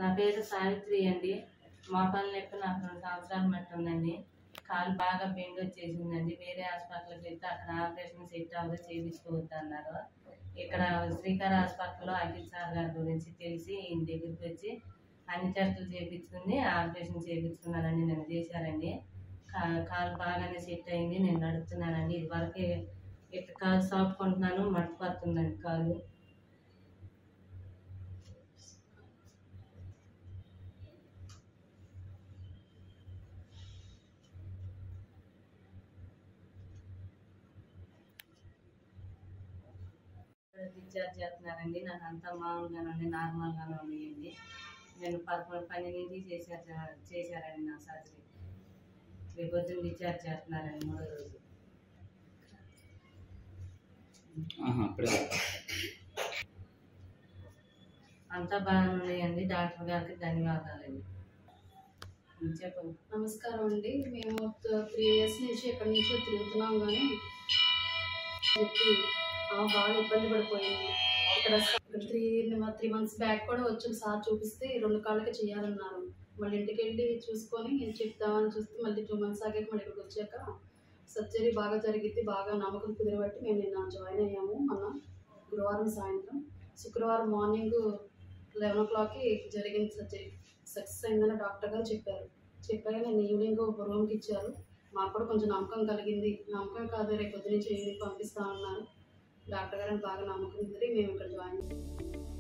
నా పేరు సావిత్రి అండి. మోకాలు నొప్పి నాకు 2 సంవత్సరాల మట్టి ఉందండి. కాలు బాగా బెండ్ వచ్చేసిందండి. వేరే హాస్పిటల్కి వెళ్తే అక్కడ ఆపరేషన్ సెట్ అవ్వదు, చేయించుకోవద్దు అన్నారు. ఇక్కడ శ్రీకర్ హాస్పిటల్లో అఖిల్ సార్ గారి గురించి తెలిసి ఈయన దగ్గరికి వచ్చి అన్ని టెస్టులు చేయించుకుని ఆపరేషన్ చేయించుకున్నానండి. నేను చేశారండి. కాలు బాగానే సెట్ అయింది. నేను నడుస్తున్నానండి. ఇది వరకే ఇట్లా కాలు సాపుకుంటున్నాను, మట్టి పడుతుందండి కాలు. డిశ్చార్జ్ చేస్తున్నారండి. నాకు అంతా మామూలుగానే నార్మల్గానే ఉన్నాయండి. నేను 12 చేశారండి నా సర్జరీ. రేపు పొద్దున్న డిశ్చార్జ్ చేస్తున్నారండి 3వ రోజు. అంతా బాగానే ఉన్నాయండి. డాక్టర్ గారికి ధన్యవాదాలండి. చెప్పండి. నమస్కారం అండి. మేము 3 ఇయర్స్ నుంచి ఎక్కడి నుంచో తిరుగుతున్నాం, కానీ చెప్పి బాగా ఇబ్బంది పడిపోయింది. ఇక్కడ 3 మంత్స్ బ్యాక్ కూడా వచ్చి సార్ చూపిస్తే 2 కాళ్ళకి చేయాలన్నారు. మళ్ళీ ఇంటికి వెళ్ళి చూసుకొని చెప్తామని చూస్తే మళ్ళీ 2 మంత్స్ ఆగాక మళ్ళీ ఇక్కడికి వచ్చాక సర్జరీ బాగా జరిగింది. బాగా నమ్మకం కుదిరబట్టి మేము నిన్న జాయిన్ అయ్యాము. మొన్న గురువారం సాయంత్రం, శుక్రవారం మార్నింగ్ 11 o'clockకి జరిగింది సర్జరీ. సక్సెస్ అయిందని డాక్టర్ గారు చెప్పాక నేను ఈవినింగ్ రూమ్కి ఇచ్చారు. మాకు కూడా కొంచెం నమ్మకం కలిగింది. నమ్మకం కాదు, రేపు పొద్దు నుంచి ఈవినింగ్ పంపిస్తామన్నారు. డాక్టర్ గారిని బాగా నమ్మకం కుదిరి మేము ఇక్కడ జాయిన్ అయ్యాము.